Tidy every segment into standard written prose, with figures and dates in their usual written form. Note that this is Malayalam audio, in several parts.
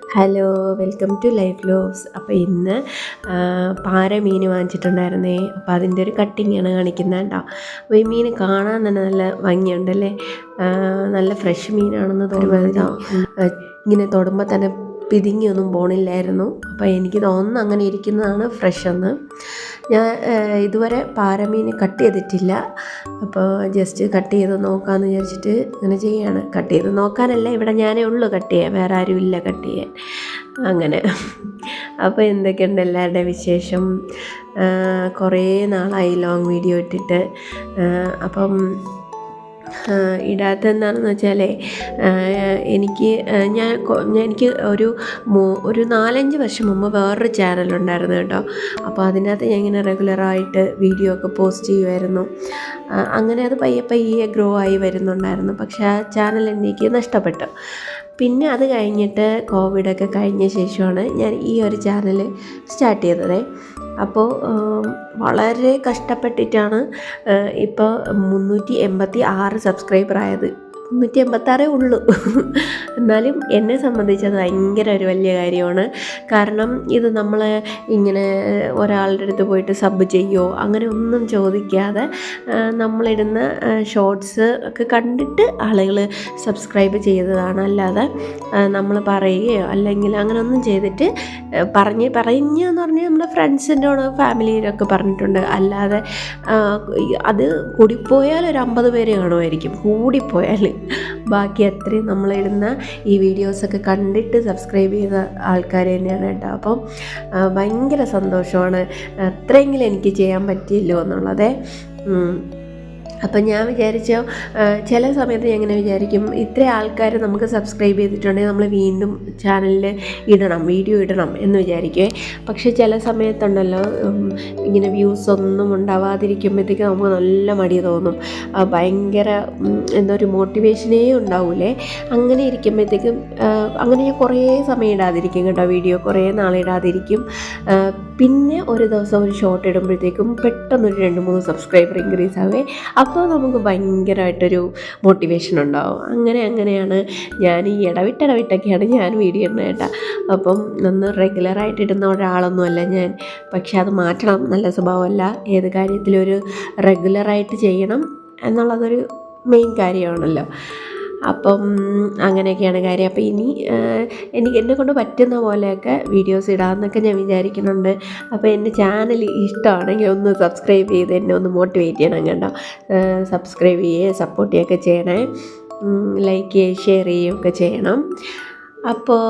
Hello, welcome to life vlogs. അപ്പോൾ ഇന്ന് പാര മീൻ വാങ്ങിച്ചിട്ടുണ്ടായിരുന്നേ. അപ്പോൾ അതിൻ്റെ ഒരു കട്ടിങ്ങാണ് കാണിക്കുന്നത് കേട്ടോ. അപ്പോൾ ഈ മീൻ കാണാൻ തന്നെ നല്ല ഭംഗിയുണ്ടല്ലേ. നല്ല ഫ്രഷ് മീനാണെന്ന് തോന്നുന്നു. ഇങ്ങനെ തൊടുമ്പോൾ തന്നെ പിതുങ്ങിയൊന്നും പോണില്ലായിരുന്നു. അപ്പോൾ എനിക്ക് തോന്നുന്നു അങ്ങനെ ഇരിക്കുന്നതാണ് ഫ്രഷ് എന്ന്. ഞാൻ ഇതുവരെ പാരമീൻ കട്ട് ചെയ്തിട്ടില്ല. അപ്പോൾ ജസ്റ്റ് കട്ട് ചെയ്ത് നോക്കാമെന്ന് വിചാരിച്ചിട്ട് ഇങ്ങനെ ചെയ്യാണ്. കട്ട് ചെയ്ത് നോക്കാനല്ല, ഇവിടെ ഞാനേ ഉള്ളൂ കട്ട് ചെയ്യാൻ, വേറെ ആരും ഇല്ല കട്ട് ചെയ്യാൻ. അങ്ങനെ അപ്പോൾ എന്തൊക്കെയുണ്ട് എല്ലാവരുടെ വിശേഷം? കുറേ നാളായി ലോങ് വീഡിയോ ഇട്ടിട്ട്. അപ്പം ഇടാത്തതെന്താണെന്ന് വെച്ചാൽ എനിക്ക് ഒരു 4-5 വർഷം മുമ്പ് വേറൊരു ചാനലുണ്ടായിരുന്നു കേട്ടോ. അപ്പോൾ അതിനകത്ത് ഞാൻ ഇങ്ങനെ റെഗുലറായിട്ട് വീഡിയോ ഒക്കെ പോസ്റ്റ് ചെയ്യുമായിരുന്നു. അങ്ങനെ അത് പയ്യെ ഗ്രോ ആയി വരുന്നുണ്ടായിരുന്നു. പക്ഷേ ആ ചാനൽ എനിക്ക് നഷ്ടപ്പെട്ടു. പിന്നെ അത് കഴിഞ്ഞിട്ട് കോവിഡൊക്കെ കഴിഞ്ഞ ശേഷമാണ് ഞാൻ ഈ ഒരു ചാനൽ സ്റ്റാർട്ട് ചെയ്തത്. അപ്പോൾ വളരെ കഷ്ടപ്പെട്ടിട്ടാണ് ഇപ്പോൾ 386 സബ്സ്ക്രൈബർ ആയത്. 386 ഉള്ളൂ. എന്നാലും എന്നെ സംബന്ധിച്ചത് ഭയങ്കര ഒരു വലിയ കാര്യമാണ്. കാരണം ഇത് നമ്മൾ ഇങ്ങനെ ഒരാളുടെ അടുത്ത് പോയിട്ട് സബ് ചെയ്യുമോ അങ്ങനെ ഒന്നും ചോദിക്കാതെ നമ്മളിടുന്ന ഷോർട്സ് ഒക്കെ കണ്ടിട്ട് ആളുകൾ സബ്സ്ക്രൈബ് ചെയ്തതാണ്. അല്ലാതെ നമ്മൾ പറയുകയോ അല്ലെങ്കിൽ അങ്ങനെ ഒന്നും ചെയ്തിട്ട് പറഞ്ഞെന്ന് പറഞ്ഞാൽ നമ്മുടെ ഫ്രണ്ട്സിൻ്റെയോട് ഫാമിലിയിലൊക്കെ പറഞ്ഞിട്ടുണ്ട്. അല്ലാതെ അത് കൂടിപ്പോയാൽ ഒരു 50 പേര് കാണുമായിരിക്കും, കൂടിപ്പോയാൽ. ബാക്കി അത്രയും നമ്മളിടുന്ന ഈ വീഡിയോസൊക്കെ കണ്ടിട്ട് സബ്സ്ക്രൈബ് ചെയ്ത ആൾക്കാർ തന്നെയാണ് കേട്ടോ. അപ്പം ഭയങ്കര സന്തോഷമാണ്. അത്രയെങ്കിലും എനിക്ക് ചെയ്യാൻ പറ്റിയല്ലോ എന്നുള്ളത്. അപ്പം ഞാൻ വിചാരിച്ചു, ചില സമയത്ത് ഞാൻ ഇങ്ങനെ വിചാരിക്കും, ഇത്ര ആൾക്കാർ നമുക്ക് സബ്സ്ക്രൈബ് ചെയ്തിട്ടുണ്ടെങ്കിൽ നമ്മൾ വീണ്ടും ചാനലിൽ വീഡിയോ ഇടണം എന്ന് വിചാരിക്കുമേ. പക്ഷേ ചില സമയത്തുണ്ടല്ലോ ഇങ്ങനെ വ്യൂസ് ഒന്നും ഉണ്ടാവാതിരിക്കുമ്പോഴത്തേക്ക് നമുക്ക് നല്ല മടി തോന്നും. ഭയങ്കര ഒരു മോട്ടിവേഷനേ ഉണ്ടാവൂലേ. അങ്ങനെ ഇരിക്കുമ്പോഴത്തേക്കും അങ്ങനെ ഞാൻ കുറേ സമയം ഇടാതിരിക്കും കേട്ടോ, വീഡിയോ കുറേ നാളിടാതിരിക്കും. പിന്നെ ഒരു ദിവസം ഒരു ഷോർട്ട് ഇടുമ്പോഴത്തേക്കും പെട്ടെന്നൊരു 2-3 സബ്സ്ക്രൈബർ ഇൻക്രീസ് ആവേ. അപ്പോൾ നമുക്ക് ഭയങ്കരമായിട്ടൊരു മോട്ടിവേഷൻ ഉണ്ടാവും. അങ്ങനെയാണ് ഞാൻ ഈ ഇടവിട്ടൊക്കെയാണ് ഞാൻ വീഡിയോ ഇടുന്നത് കേട്ടോ. അപ്പം റെഗുലറായിട്ട് ഇടുന്ന ഒരാളൊന്നുമല്ല ഞാൻ. പക്ഷെ അത് മാറ്റണം, നല്ല സ്വഭാവമല്ല. ഏത് കാര്യത്തിലും ഒരു റെഗുലറായിട്ട് ചെയ്യണം എന്നുള്ളതൊരു മെയിൻ കാര്യമാണല്ലോ. അപ്പം അങ്ങനെയൊക്കെയാണ് കാര്യം. അപ്പോൾ ഇനി എന്നെക്കൊണ്ട് പറ്റുന്ന പോലെയൊക്കെ വീഡിയോസ് ഇടാമെന്നൊക്കെ ഞാൻ വിചാരിക്കുന്നുണ്ട്. അപ്പോൾ എൻ്റെ ചാനൽ ഇഷ്ടമാണെങ്കിൽ ഒന്ന് സബ്സ്ക്രൈബ് ചെയ്ത് എന്നെ ഒന്ന് മോട്ടിവേറ്റ് ചെയ്യണം കേട്ടോ. സബ്സ്ക്രൈബ് ചെയ്യുകയും സപ്പോർട്ട് ചെയ്യുകയൊക്കെ ചെയ്യണേ. ലൈക്ക് ചെയ്യുകയും ഷെയർ ചെയ്യുകയൊക്കെ ചെയ്യണം. അപ്പോൾ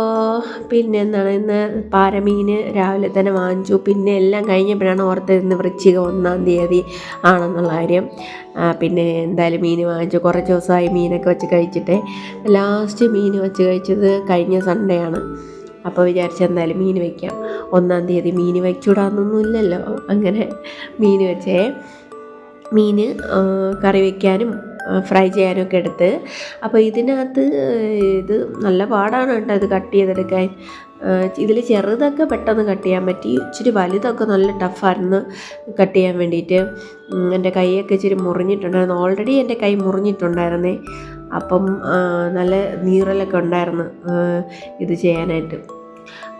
പിന്നെ എന്താണ്, ഇന്ന് പാരമീൻ രാവിലെ തന്നെ വാങ്ങിച്ചു. പിന്നെ എല്ലാം കഴിഞ്ഞപ്പോഴാണ് ഓർത്തത് ഇന്ന് വൃശ്ചിക 1-ാം തീയതി ആണെന്നുള്ള കാര്യം. പിന്നെ എന്തായാലും മീൻ വാങ്ങിച്ചു. കുറച്ച് ദിവസമായി മീനൊക്കെ വെച്ച് കഴിച്ചിട്ട്. ലാസ്റ്റ് മീൻ വെച്ച് കഴിച്ചത് കഴിഞ്ഞ സൺഡേ ആണ്. അപ്പോൾ വിചാരിച്ച എന്തായാലും മീൻ വയ്ക്കാം. 1-ാം തീയതി മീൻ വയ്ക്കൂടാന്നൊന്നും ഇല്ലല്ലോ. അങ്ങനെ മീൻ വെച്ചേ. മീൻ കറി വയ്ക്കാനും ഫ്രൈ ചെയ്യാനൊക്കെ എടുത്ത്. അപ്പോൾ ഇതിനകത്ത് ഇത് നല്ല പാടാണ് കേട്ടോ ഇത് കട്ട് ചെയ്തെടുക്കാൻ. ഇതിൽ ചെറുതൊക്കെ പെട്ടെന്ന് കട്ട് ചെയ്യാൻ പറ്റി. ഇച്ചിരി വലുതൊക്കെ നല്ല ടഫായിരുന്നു കട്ട് ചെയ്യാൻ വേണ്ടിയിട്ട്. എൻ്റെ കൈയൊക്കെ ഇച്ചിരി മുറിഞ്ഞിട്ടുണ്ടായിരുന്നു. ഓൾറെഡി എൻ്റെ കൈ മുറിഞ്ഞിട്ടുണ്ടായിരുന്നേ. അപ്പം നല്ല നീറലൊക്കെ ഉണ്ടായിരുന്നു ഇത് ചെയ്യാനായിട്ട്.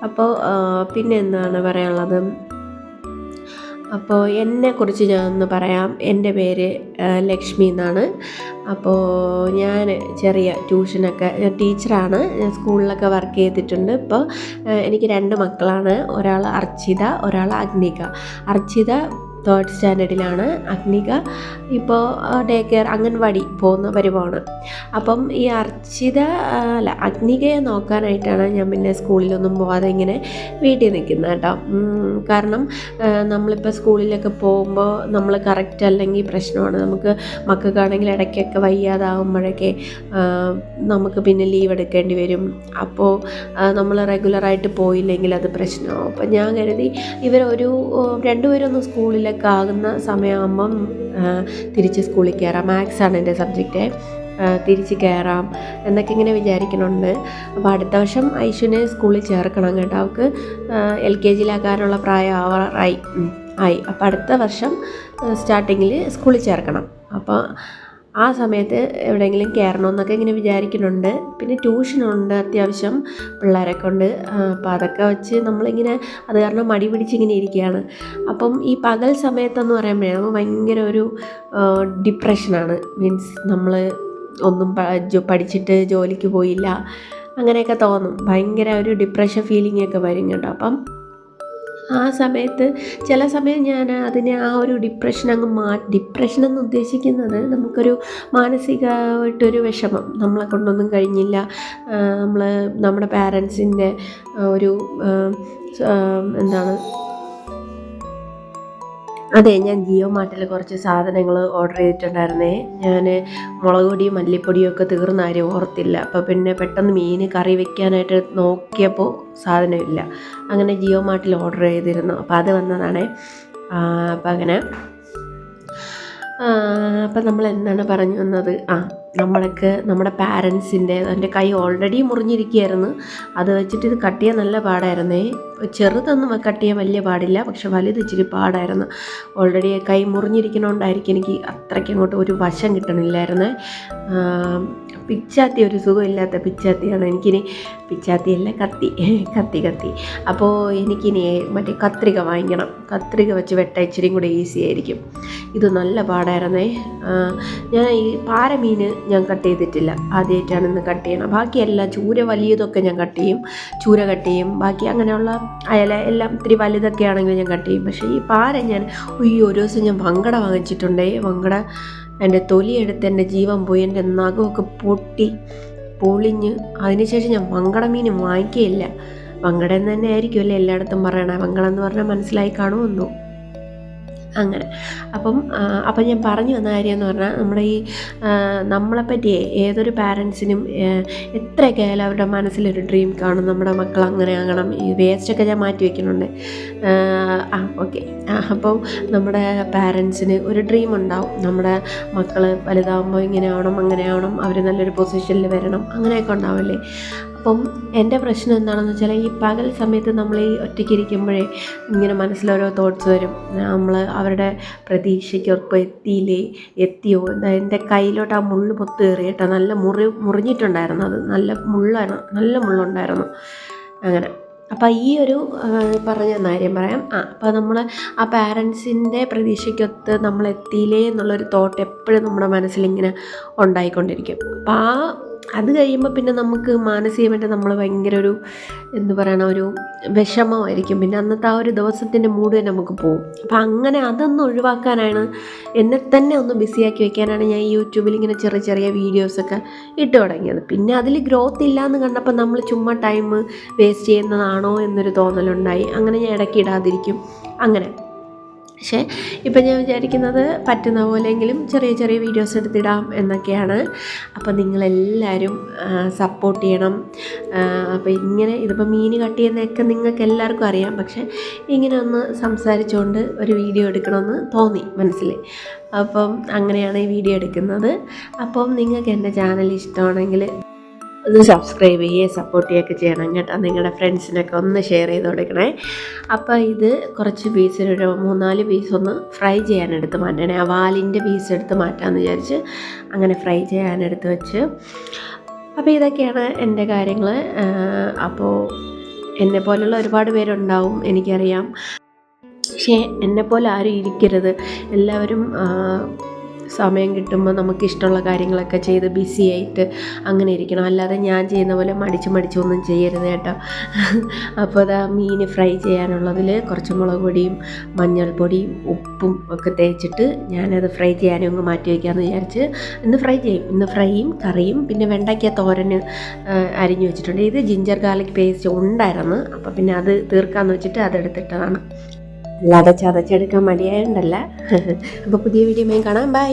അപ്പോൾ പിന്നെ എന്താണ് പറയാനുള്ളത്? അപ്പോൾ എന്നെക്കുറിച്ച് ഞാനൊന്ന് പറയാം. എൻ്റെ പേര് ലക്ഷ്മി എന്നാണ്. അപ്പോൾ ഞാൻ ചെറിയ ട്യൂഷനൊക്കെ, ഞാൻ ടീച്ചറാണ്. ഞാൻ സ്കൂളിലൊക്കെ വർക്ക് ചെയ്തിട്ടുണ്ട്. ഇപ്പോൾ എനിക്ക് 2 മക്കളാണ്. ഒരാൾ അർച്ചിത, ഒരാൾ അഗ്നിക. അർച്ചിത 3rd സ്റ്റാൻഡേർഡിലാണ്. അഗ്നിക ഇപ്പോൾ ഡേ കെയർ അംഗൻവാടി പോകുന്ന പരിവാണ്. അപ്പം ഈ അഗ്നികയെ നോക്കാനായിട്ടാണ് ഞാൻ പിന്നെ സ്കൂളിലൊന്നും പോകാതെ ഇങ്ങനെ വീട്ടിൽ നിൽക്കുന്നത് കേട്ടോ. കാരണം നമ്മളിപ്പോൾ സ്കൂളിലൊക്കെ പോകുമ്പോൾ നമ്മൾ കറക്റ്റ് അല്ലെങ്കിൽ പ്രശ്നമാണ്. നമുക്ക് മക്കൾക്കാണെങ്കിൽ ഇടയ്ക്കൊക്കെ വയ്യാതാകുമ്പോഴൊക്കെ നമുക്ക് പിന്നെ ലീവ് എടുക്കേണ്ടി വരും. അപ്പോൾ നമ്മൾ റെഗുലറായിട്ട് പോയില്ലെങ്കിൽ അത് പ്രശ്നമാവും. അപ്പം ഞാൻ കരുതി ഇവരൊരു 2 പേരൊന്ന് സ്കൂളിലൊക്കെ ആകുന്ന സമയമാകുമ്പം തിരിച്ച് സ്കൂളിൽ കയറാം. മാത്സാണ് എൻ്റെ സബ്ജക്റ്റ്. തിരിച്ച് കയറാം എന്നൊക്കെ ഇങ്ങനെ വിചാരിക്കുന്നുണ്ട്. അപ്പോൾ അടുത്ത വർഷം ഐശുവിനെ സ്കൂളിൽ ചേർക്കണം കേട്ടോ. അവൾക്ക് LKGയിലാക്കാനുള്ള പ്രായം ആയി. അപ്പോൾ അടുത്ത വർഷം സ്റ്റാർട്ടിങ്ങിൽ സ്കൂളിൽ ചേർക്കണം. അപ്പോൾ ആ സമയത്ത് എവിടെയെങ്കിലും കയറണമെന്നൊക്കെ ഇങ്ങനെ വിചാരിക്കുന്നുണ്ട്. പിന്നെ ട്യൂഷനുണ്ട് അത്യാവശ്യം പിള്ളേരൊക്കെ ഉണ്ട്. അപ്പോൾ അതൊക്കെ വെച്ച് നമ്മളിങ്ങനെ അത് കാരണം മടി പിടിച്ചിങ്ങനെ ഇരിക്കുകയാണ്. അപ്പം ഈ പകൽ സമയത്തെന്ന് പറയുമ്പോഴേ നമുക്ക് ഭയങ്കര ഒരു ഡിപ്രഷനാണ്. മീൻസ് നമ്മൾ ഒന്നും പഠിച്ചിട്ട് ജോലിക്ക് പോയില്ല അങ്ങനെയൊക്കെ തോന്നും. ഭയങ്കര ഒരു ഡിപ്രഷൻ ഫീലിംഗ് ഒക്കെ വരും കേട്ടോ. അപ്പം ആ സമയത്ത് ചില സമയം ഞാൻ അതിനെ ആ ഒരു ഡിപ്രഷൻ ഡിപ്രഷൻ എന്ന് ഉദ്ദേശിക്കുന്നത് നമുക്കൊരു മാനസികമായിട്ടൊരു വിഷമം, നമ്മളെ കൊണ്ടൊന്നും കഴിഞ്ഞില്ല, നമ്മുടെ പാരൻസിൻ്റെ ഒരു എന്താണ് അതെ, ഞാൻ ജിയോ മാർട്ടിൽ കുറച്ച് സാധനങ്ങൾ ഓർഡർ ചെയ്തിട്ടുണ്ടായിരുന്നേ. ഞാൻ മുളക് പൊടിയും മല്ലിപ്പൊടിയും ഒക്കെ തീർന്ന കാര്യം ഓർത്തില്ല. അപ്പോൾ പിന്നെ പെട്ടെന്ന് മീൻ കറി വെക്കാനായിട്ട് നോക്കിയപ്പോൾ സാധനമില്ല. അങ്ങനെ ജിയോ മാർട്ടിൽ ഓർഡർ ചെയ്തിരുന്നു. അപ്പോൾ അത് വന്നതാണേ. അപ്പം അങ്ങനെ അപ്പം നമ്മൾ എന്താണ് പറഞ്ഞു വന്നത്, നമ്മുടെ പാരൻസിൻ്റെ എൻ്റെ കൈ ഓൾറെഡി മുറിഞ്ഞിരിക്കുകയായിരുന്നു. അത് വെച്ചിട്ട് ഇത് കട്ട് ചെയ്യാൻ നല്ല പാടായിരുന്നേ. ചെറുതൊന്നും കട്ട് ചെയ്യാൻ വലിയ പാടില്ല, പക്ഷെ വലുത് ഇച്ചിരി പാടായിരുന്നു. ഓൾറെഡി കൈ മുറിഞ്ഞിരിക്കണോണ്ടായിരിക്കും എനിക്ക് അത്രയ്ക്ക് അങ്ങോട്ട് ഒരു വശം കിട്ടണില്ലായിരുന്നേ. പിച്ചാത്തി ഒരു സുഖമില്ലാത്ത പിച്ചാത്തിയാണ് എനിക്കിനി. പിച്ചാത്തിയല്ല, കത്തി. അപ്പോൾ എനിക്കിനി മറ്റേ കത്രിക വാങ്ങിക്കണം. കത്രിക വെച്ച് വെട്ടാൻ ഇച്ചിരിയും കൂടെ ഈസി ആയിരിക്കും. ഇത് നല്ല പാടായിരുന്നേ. ഞാൻ ഈ പാരമീൻ ഞാൻ കട്ട് ചെയ്തിട്ടില്ല, ആദ്യമായിട്ടാണ് ഇന്ന് കട്ട് ചെയ്യണം. ബാക്കിയെല്ലാം ചൂര വലിയതൊക്കെ ഞാൻ കട്ട് ചെയ്യും, ചൂര കട്ട് ചെയ്യും. ബാക്കി അങ്ങനെയുള്ള അയല എല്ലാം ഇത്തിരി വലുതൊക്കെ ആണെങ്കിൽ ഞാൻ കട്ട് ചെയ്യും. പക്ഷേ ഈ പാര ഞാൻ ഒരു ദിവസം ഞാൻ വങ്കട വാങ്ങിച്ചിട്ടുണ്ടേ. വങ്കട എൻ്റെ തൊലിയെടുത്ത് എൻ്റെ ജീവൻ പോയി, എൻ്റെ നഖമൊക്കെ പൊളിഞ്ഞ്. അതിനുശേഷം ഞാൻ വങ്കട മീൻ വാങ്ങിക്കുകയില്ല. വങ്കട എന്ന് തന്നെ ആയിരിക്കുമല്ലേ എല്ലായിടത്തും പറയണേ. വങ്കട എന്ന് പറഞ്ഞാൽ മനസ്സിലായി കാണുമെന്നോ അങ്ങനെ. അപ്പം ഞാൻ പറഞ്ഞു വന്ന കാര്യം എന്ന് പറഞ്ഞാൽ, നമ്മുടെ ഈ നമ്മളെപ്പറ്റിയേ ഏതൊരു പാരൻസിനും എത്രയൊക്കെ ആയാലും അവരുടെ മനസ്സിലൊരു ഡ്രീം കാണും, നമ്മുടെ മക്കൾ അങ്ങനെ ആകണം. ഈ വേസ്റ്റൊക്കെ ഞാൻ മാറ്റി വയ്ക്കുന്നുണ്ട്. ഓക്കെ. അപ്പോൾ നമ്മുടെ പാരൻസിന് ഒരു ഡ്രീം ഉണ്ടാവും, നമ്മുടെ മക്കൾ വലുതാകുമ്പോൾ ഇങ്ങനെ ആവണം, അങ്ങനെ ആവണം, അവർ നല്ലൊരു പൊസിഷനിൽ വരണം, അങ്ങനെയൊക്കെ ഉണ്ടാവില്ലേ. അപ്പം എൻ്റെ പ്രശ്നം എന്താണെന്ന് വെച്ചാൽ, ഈ പകൽ സമയത്ത് നമ്മൾ ഈ ഒറ്റയ്ക്കിരിക്കുമ്പോഴേ ഇങ്ങനെ മനസ്സിലോരോ തോട്ട്സ് വരും. നമ്മൾ അവരുടെ പ്രതീക്ഷയ്ക്കൊപ്പം എത്തിയോ, എൻ്റെ കയ്യിലോട്ട് ആ മുള്ള് പൊത്ത് കയറി കേട്ടോ. നല്ല മുറിഞ്ഞിട്ടുണ്ടായിരുന്നു. അത് നല്ല മുള്ളുണ്ടായിരുന്നു. അങ്ങനെ. അപ്പോൾ ഈ ഒരു പറഞ്ഞ കാര്യം പറയാം. അപ്പോൾ നമ്മൾ ആ പാരൻസിൻ്റെ പ്രതീക്ഷയ്ക്കൊത്ത് നമ്മൾ എത്തിയില്ലേ എന്നുള്ളൊരു തോട്ട് എപ്പോഴും നമ്മുടെ മനസ്സിലിങ്ങനെ ഉണ്ടായിക്കൊണ്ടിരിക്കും. അപ്പോൾ അത് കഴിയുമ്പോൾ പിന്നെ നമുക്ക് മാനസികമായിട്ട് നമ്മൾ ഭയങ്കര ഒരു ഒരു വിഷമമായിരിക്കും. പിന്നെ അന്നത്തെ ആ ഒരു ദിവസത്തിൻ്റെ മൂഡ് തന്നെ നമുക്ക് പോകും. അപ്പം അങ്ങനെ അതൊന്ന് ഒഴിവാക്കാനാണ്, എന്നെ തന്നെ ഒന്ന് ബിസിയാക്കി വെക്കാനാണ് ഞാൻ യൂട്യൂബിൽ ഇങ്ങനെ ചെറിയ വീഡിയോസൊക്കെ ഇട്ട് തുടങ്ങിയത്. പിന്നെ അതിൽ ഗ്രോത്ത് ഇല്ലയെന്ന് കണ്ടപ്പോൾ നമ്മൾ ചുമ്മാ ടൈം വേസ്റ്റ് ചെയ്യുന്നതാണോ എന്നൊരു തോന്നലുണ്ടായി. അങ്ങനെ ഞാൻ ഇടയ്ക്ക് ഇടാതിരിക്കും അങ്ങനെ. പക്ഷേ ഇപ്പം ഞാൻ വിചാരിക്കുന്നത് പറ്റുന്ന പോലെയെങ്കിലും ചെറിയ വീഡിയോസ് എടുത്തിടാം എന്നൊക്കെയാണ്. അപ്പോൾ നിങ്ങളെല്ലാവരും സപ്പോർട്ട് ചെയ്യണം. അപ്പോൾ ഇതിപ്പോൾ മീൻ കട്ട് ചെയ്യുന്നതൊക്കെ നിങ്ങൾക്ക് എല്ലാവർക്കും അറിയാം. പക്ഷേ ഇങ്ങനെ ഒന്ന് സംസാരിച്ചുകൊണ്ട് ഒരു വീഡിയോ എടുക്കണമെന്ന് തോന്നി മനസ്സിൽ. അപ്പം അങ്ങനെയാണ് ഈ വീഡിയോ എടുക്കുന്നത്. അപ്പം നിങ്ങൾക്ക് എൻ്റെ ചാനൽ ഇഷ്ടമാണെങ്കിൽ ഒന്ന് സബ്സ്ക്രൈബ് ചെയ്യുകയും സപ്പോർട്ട് ചെയ്യുകയൊക്കെ ചെയ്യണം കേട്ടോ. നിങ്ങളുടെ ഫ്രണ്ട്സിനൊക്കെ ഒന്ന് ഷെയർ ചെയ്ത് കൊടുക്കണേ. അപ്പോൾ ഇത് കുറച്ച് പീസ്, ഒരു 3-4 പീസ് ഒന്ന് ഫ്രൈ ചെയ്യാനെടുത്ത് മാറ്റണേ. ആ വാലിൻ്റെ പീസ് എടുത്ത് മാറ്റാമെന്ന് വിചാരിച്ച് അങ്ങനെ ഫ്രൈ ചെയ്യാനെടുത്ത് വെച്ച്. അപ്പോൾ ഇതൊക്കെയാണ് എൻ്റെ കാര്യങ്ങൾ. അപ്പോൾ എന്നെപ്പോലുള്ള ഒരുപാട് പേരുണ്ടാവും എനിക്കറിയാം. പക്ഷേ എന്നെപ്പോലെ ആരും ഇരിക്കരുത്. എല്ലാവരും സമയം കിട്ടുമ്പോൾ നമുക്കിഷ്ടമുള്ള കാര്യങ്ങളൊക്കെ ചെയ്ത് ബിസി ആയിട്ട് അങ്ങനെ ഇരിക്കണം. അല്ലാതെ ഞാൻ ചെയ്യുന്ന പോലെ മടിച്ചൊന്നും ചെയ്യരുത് കേട്ടോ. അപ്പോൾ അതാ മീൻ ഫ്രൈ ചെയ്യാനുള്ളതിൽ കുറച്ച് മുളക് പൊടിയും മഞ്ഞൾപ്പൊടിയും ഉപ്പും ഒക്കെ തേച്ചിട്ട് ഞാനത് ഫ്രൈ ചെയ്യാനും അങ്ങ് മാറ്റി വയ്ക്കാമെന്ന് വിചാരിച്ച് ഇന്ന് ഫ്രൈ ചെയ്യും. ഇന്ന് ഫ്രൈയും കറിയും പിന്നെ വെണ്ടയ്ക്ക തോരന് അരിഞ്ഞു വെച്ചിട്ടുണ്ട്. ഇത് ജിഞ്ചർ ഗാർലിക് പേസ്റ്റ് ഉണ്ടായിരുന്നു. അപ്പോൾ പിന്നെ അത് തീർക്കാമെന്ന് വെച്ചിട്ട് അതെടുത്തിട്ടതാണ്. അല്ലാതെ ചതച്ചെടുക്കാൻ മടിയായതുകൊണ്ടല്ല. അപ്പോൾ പുതിയ വീഡിയോയും കാണാം. ബൈ.